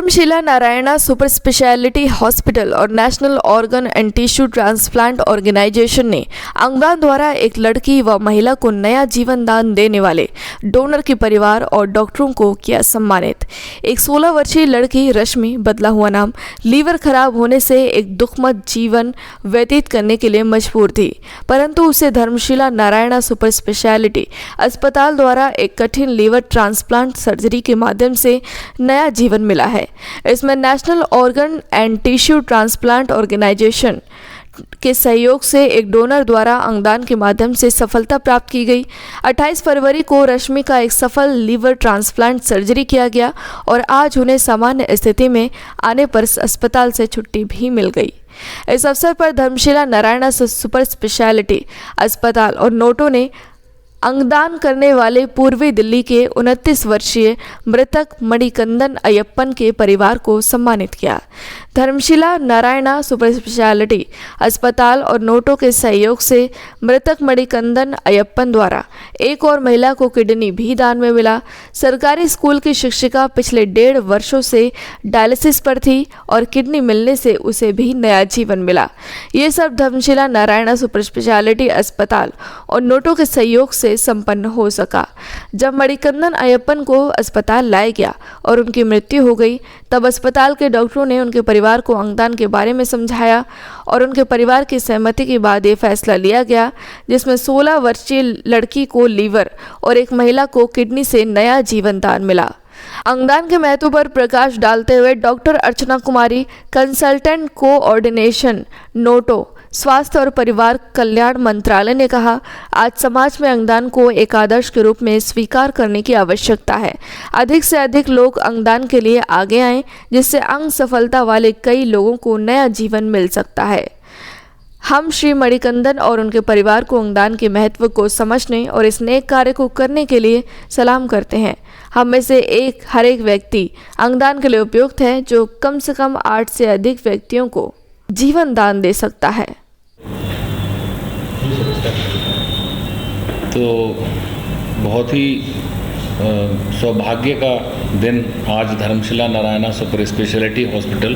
Dharamshila Narayana super speciality hospital और national organ and tissue transplant organisation ने अंगदान द्वारा एक लड़की व महिला को नया जीवन दान देने वाले डोनर के परिवार और डॉक्टरों को किया सम्मानित। एक 16 वर्षीय लड़की रश्मि, बदला हुआ नाम, लीवर खराब होने से एक दुखमय जीवन व्यतीत करने के लिए मजबूर थी, परंतु उसे धर्मशिला नारायणा सुपर स्पेशलिटी अस्पताल द्वारा एक कठिन लीवर ट्रांसप्लांट सर्जरी के माध्यम से नया जीवन मिला है। इसमें national organ and tissue transplant organisation के सहयोग से एक डोनर द्वारा अंगदान के माध्यम से सफलता प्राप्त की गई। 28 फरवरी को रश्मि का एक सफल लीवर ट्रांसप्लांट सर्जरी किया गया और आज उन्हें सामान्य स्थिति में आने पर अस्पताल से छुट्टी भी मिल गई। इस अवसर पर धर्मशिला नारायणा सुपर स्पेशलिटी अस्पताल और नोटो ने अंगदान करने वाले पूर्वी दिल्ली के 29 वर्षीय मृतक मणिकंदन अयप्पन के परिवार को सम्मानित किया। धर्मशिला नारायणा सुपर स्पेशलिटी अस्पताल और नोटो के सहयोग से मृतक मणिकंदन अयप्पन द्वारा एक और महिला को किडनी भी दान में मिला। सरकारी स्कूल की शिक्षिका पिछले 1.5 वर्षों से डायलिसिस पर थी और किडनी मिलने से उसे भी नया जीवन मिला। ये सब धर्मशिला नारायणा सुपर स्पेशलिटी अस्पताल और नोटो के सहयोग से संपन्न हो सका। जब मणिकंदन अयप्पन को अस्पताल लाया गया और उनकी मृत्यु हो गई, तब अस्पताल के डॉक्टरों ने उनके परिवार को अंगदान के बारे में समझाया और उनके परिवार की सहमति के बाद ये फैसला लिया गया, जिसमें 16 वर्षीय लड़की को लीवर और एक महिला को किडनी से नया जीवन दान मिला। अंगदान के महत्व पर प्रकाश डालते हुए doctor Archana Kumari, consultant coordination Noto स्वास्थ्य और परिवार कल्याण मंत्रालय ने कहा, आज समाज में अंगदान को एक आदर्श के रूप में स्वीकार करने की आवश्यकता है। अधिक से अधिक लोग अंगदान के लिए आगे आएं, जिससे अंग सफलता वाले कई लोगों को नया जीवन मिल सकता है। हम श्री मणिकंदन और उनके परिवार को अंगदान के महत्व को समझने और इस नेक कार्य को करने के लिए सलाम करते हैं। हम में से हर एक व्यक्ति अंगदान के लिए उपयुक्त है, जो कम से कम 8 से अधिक व्यक्तियों को जीवन दान दे सकता है। तो बहुत ही सौभाग्य का दिन आज Dharamshila Narayana super speciality hospital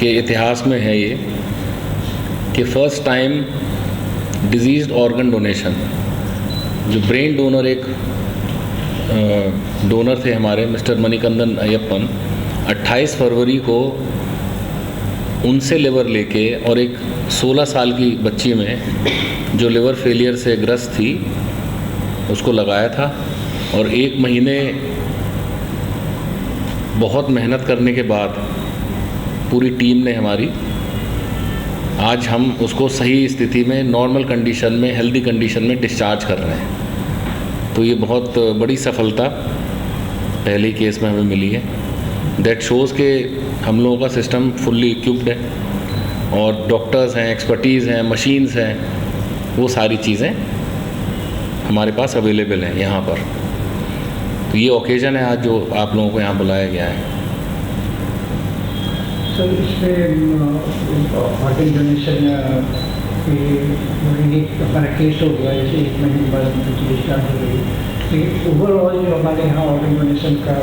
के इतिहास में है ये कि first time disease organ donation, जो ब्रेन डोनर एक डोनर थे हमारे मिस्टर मणिकंदन अयप्पन, 28 फरवरी को उनसे लिवर लेके और एक 16 साल की बच्ची में जो लिवर फेलियर से ग्रस्त थी उसको लगाया था और 1 महीने बहुत मेहनत करने के बाद पूरी टीम ने हमारी, आज हम उसको सही स्थिति में, नॉर्मल कंडीशन में, हेल्दी कंडीशन में डिस्चार्ज कर रहे हैं। तो ये बहुत बड़ी सफलता पहले केस में हमें मिली है। दैट शोज़ के हम लोगों का सिस्टम फुल्ली इक्विप्ड है और डॉक्टर्स हैं, एक्सपर्टीज़ हैं, मशीन्स हैं, वो सारी चीज़ें हमारे पास अवेलेबल हैं यहाँ पर। तो ये ओकेज़न है आज जो आप लोगों को यहाँ बुलाया गया है। सर, इसमें ऑर्गन डोनेशन हमारा केस हो गया, जैसे 1 महीने के बाद स्टार्ट हो गई, लेकिन ओवरऑल जो हमारे यहाँ ऑर्गन डोनेशन का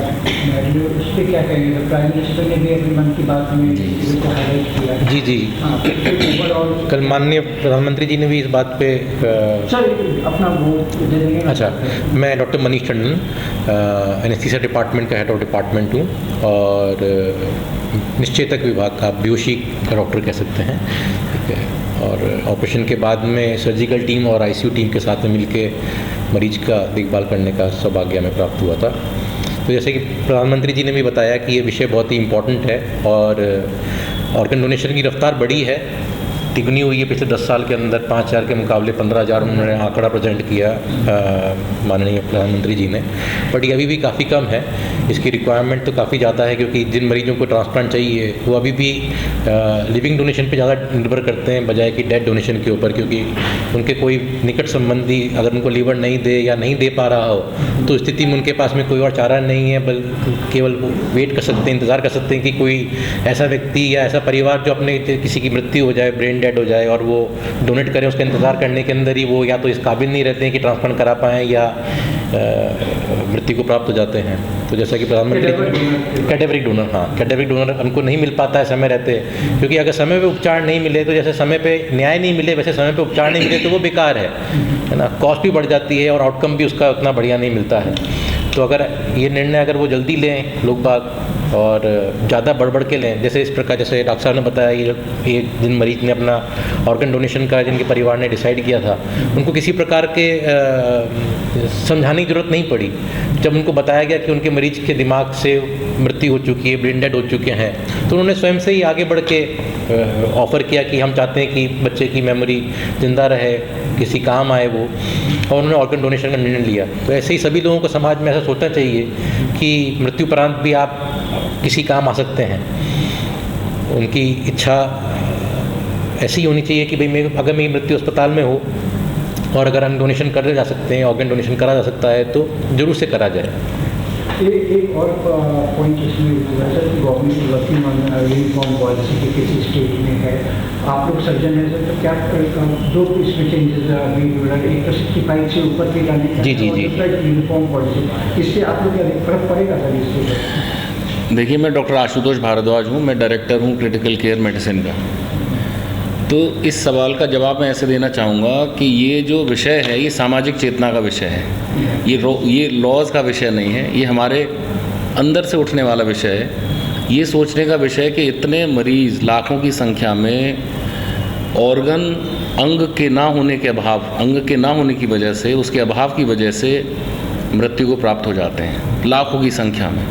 उस पर क्या कहेंगे? प्राइम मिनिस्टर ने भी अपने मन की बात में इसको हाईलाइट किया। जी हाँ, तो ओवरऑल कल माननीय प्रधानमंत्री जी ने भी इस बात पे सर अपना वो दे देंगे। अच्छा, मैं doctor Manish Tandon, anaesthesia department का हेड ऑफ डिपार्टमेंट हूँ और निश्चेतक विभाग का, बेहोशी का डॉक्टर कह सकते हैं, ठीक है। और ऑपरेशन के बाद में सर्जिकल टीम और आईसीयू टीम के साथ में मिलके मरीज का देखभाल करने का सौभाग्य हमें प्राप्त हुआ था। तो जैसे कि प्रधानमंत्री जी ने भी बताया कि ये विषय बहुत ही इम्पोर्टेंट है और ऑर्गन डोनेशन की रफ्तार बड़ी है, तिगुनी हुई है पिछले 10 साल के अंदर। 5,000 के मुकाबले 15,000 उन्होंने आंकड़ा प्रेजेंट किया माननीय प्रधानमंत्री जी ने, बट ये अभी भी काफ़ी कम है। इसकी रिक्वायरमेंट तो काफ़ी ज़्यादा है, क्योंकि जिन मरीजों को ट्रांसप्लांट चाहिए वो अभी भी लिविंग डोनेशन पे ज़्यादा निर्भर करते हैं बजाय कि डेड डोनेशन के ऊपर, क्योंकि उनके कोई निकट संबंधी अगर उनको लीवर नहीं दे या नहीं दे पा रहा हो तो स्थिति में उनके पास में कोई और चारा नहीं है, बल्कि केवल वेट कर सकते हैं, इंतज़ार कर सकते हैं कि कोई ऐसा व्यक्ति या ऐसा परिवार जो अपने किसी की मृत्यु हो जाए, ब्रेन डेड हो जाए और वो डोनेट करें। उसका इंतज़ार करने के अंदर ही वो या तो इस काबिल नहीं रहते हैं कि ट्रांसप्लांट करा पाएँ या मृत्यु को प्राप्त हो जाते हैं। तो जैसा कि प्रधानमंत्री कैटेगरिक डोनर, हाँ कैटेगरिक डोनर उनको नहीं मिल पाता है समय रहते, क्योंकि अगर समय पे उपचार नहीं मिले तो जैसे समय पे न्याय नहीं मिले वैसे समय पे उपचार नहीं मिले तो वो बेकार है ना, कॉस्ट भी बढ़ जाती है और आउटकम भी उसका उतना बढ़िया नहीं मिलता है। तो अगर ये निर्णय अगर वो जल्दी लें लोग बाग और ज़्यादा बढ़ के लें, जैसे इस प्रकार जैसे डॉक्टर साहब ने बताया ये जिन मरीज ने अपना ऑर्गन डोनेशन का जिनके परिवार ने डिसाइड किया था उनको किसी प्रकार के समझाने की ज़रूरत नहीं पड़ी। जब उनको बताया गया कि उनके मरीज के दिमाग से मृत्यु हो चुकी है, ब्रेन डेड हो चुके हैं, तो उन्होंने स्वयं से ही आगे बढ़ के ऑफ़र किया कि हम चाहते हैं कि बच्चे की मेमोरी ज़िंदा रहे, किसी काम आए वो, और उन्होंने ऑर्गन डोनेशन का निर्णय लिया। तो ऐसे ही सभी लोगों को समाज में ऐसा सोचना चाहिए कि मृत्युपरांत भी आप किसी काम आ सकते हैं। उनकी इच्छा ऐसी होनी चाहिए कि भाई अगर मेरी मृत्यु अस्पताल में हो और अगर हम डोनेशन करे जा सकते हैं, ऑर्गन डोनेशन करा जा सकता है तो ज़रूर से करा जाए। एक और पॉइंट इसमें सर कि government working on uniform policy के किसी स्टेट में है, आप लोग सर्जन हैं सर, तो क्या दो इसमें चेंजेस अभी एक तो 65 से ऊपर के जाने का, जी यूनिफॉर्म पॉलिसी, इससे आप लोग क्या फर्क पड़ेगा सर इससे? देखिए, मैं डॉक्टर आशुतोष भारद्वाज हूँ, मैं डायरेक्टर हूँ क्रिटिकल केयर मेडिसिन का। तो इस सवाल का जवाब मैं ऐसे देना चाहूँगा कि ये जो विषय है ये सामाजिक चेतना का विषय है, ये लॉज का विषय नहीं है, ये हमारे अंदर से उठने वाला विषय है। ये सोचने का विषय है कि इतने मरीज़ लाखों की संख्या में ऑर्गन अंग के ना होने के अभाव, अंग के ना होने की वजह से, उसके अभाव की वजह से मृत्यु को प्राप्त हो जाते हैं लाखों की संख्या में।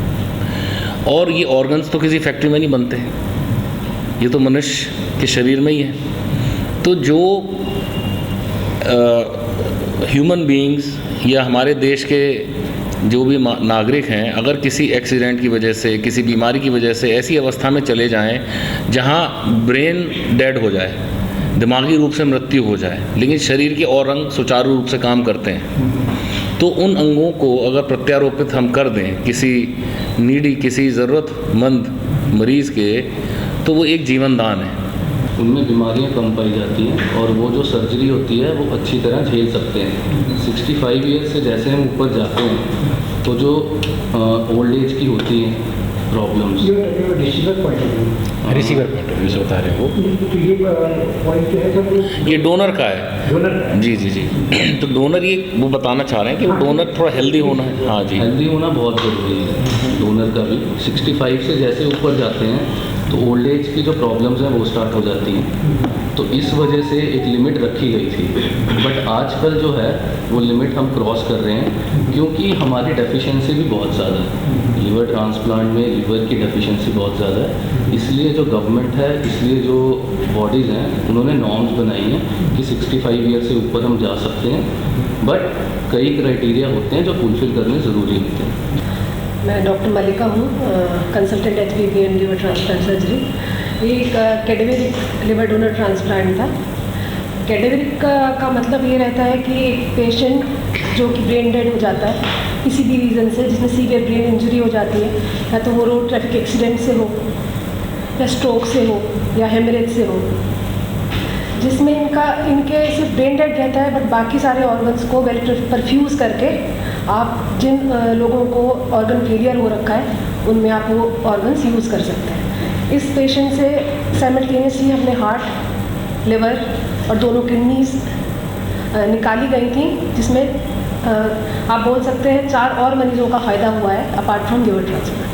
और ये ऑर्गन्स तो किसी फैक्ट्री में नहीं बनते हैं, ये तो मनुष्य के शरीर में ही है। तो जो ह्यूमन बीइंग्स या हमारे देश के जो भी नागरिक हैं, अगर किसी एक्सीडेंट की वजह से, किसी बीमारी की वजह से ऐसी अवस्था में चले जाएं जहां ब्रेन डेड हो जाए, दिमागी रूप से मृत्यु हो जाए, लेकिन शरीर के और अंग सुचारू रूप से काम करते हैं, तो उन अंगों को अगर प्रत्यारोपित हम कर दें किसी नीडी, किसी ज़रूरतमंद मरीज़ के, तो वो एक जीवन दान है। उनमें बीमारियां कम पाई जाती हैं और वो जो सर्जरी होती है वो अच्छी तरह झेल सकते हैं। 65 ईयर से जैसे हम ऊपर जाते हैं तो जो ओल्ड एज की होती हैं problems, receiver point of view से बता रहे हैं वो, तो ये पॉइंट जो है सर ये डोनर का है। डोनर जी जी जी तो डोनर ये वो बताना चाह रहे हैं कि डोनर थोड़ा हेल्दी होना है। हाँ जी, हेल्दी होना बहुत ज़रूरी है डोनर का भी। 65 से जैसे ऊपर जाते हैं तो ओल्ड एज की जो प्रॉब्लम्स हैं वो स्टार्ट हो जाती हैं, तो इस वजह से एक लिमिट रखी गई थी। बट आजकल जो है वो लिमिट हम क्रॉस कर रहे हैं क्योंकि हमारी डेफिशिएंसी भी बहुत ज़्यादा है। लिवर ट्रांसप्लांट में लिवर की डेफिशिएंसी बहुत ज़्यादा है, इसलिए जो गवर्नमेंट है, इसलिए जो बॉडीज़ हैं, उन्होंने नॉर्म्स बनाई हैं कि 65 ईयर से ऊपर हम जा सकते हैं, बट कई क्राइटेरिया होते हैं जो फुलफिल करने ज़रूरी होते हैं। मैं डॉक्टर मलिका हूँ, consultant HPB and liver transplant surgery. ये एक कैडेवरिक लिवर डोनर ट्रांसप्लांट था। कैडेवरिक का मतलब ये रहता है कि एक पेशेंट जो कि ब्रेन डेड हो जाता है किसी भी रीज़न से, जिसमें सीवियर ब्रेन इंजरी हो जाती है, या तो वो रोड ट्रैफिक एक्सीडेंट से हो या स्ट्रोक से हो या हेमरेज से हो, जिसमें इनके सिर्फ ब्रेन डेड रहता है बट बाकी सारे ऑर्गन्स को वेल परफ्यूज़ करके आप जिन लोगों को ऑर्गन फेलियर हो रखा है उनमें आप वो ऑर्गन्स यूज़ कर सकते हैं। इस पेशेंट से साइमल्टेनियसली अपने हार्ट, लिवर और दोनों किडनीज निकाली गई थी, जिसमें आप बोल सकते हैं 4 और मरीजों का फ़ायदा हुआ है अपार्ट फ्रॉम लिवर ट्रांसप्लांट।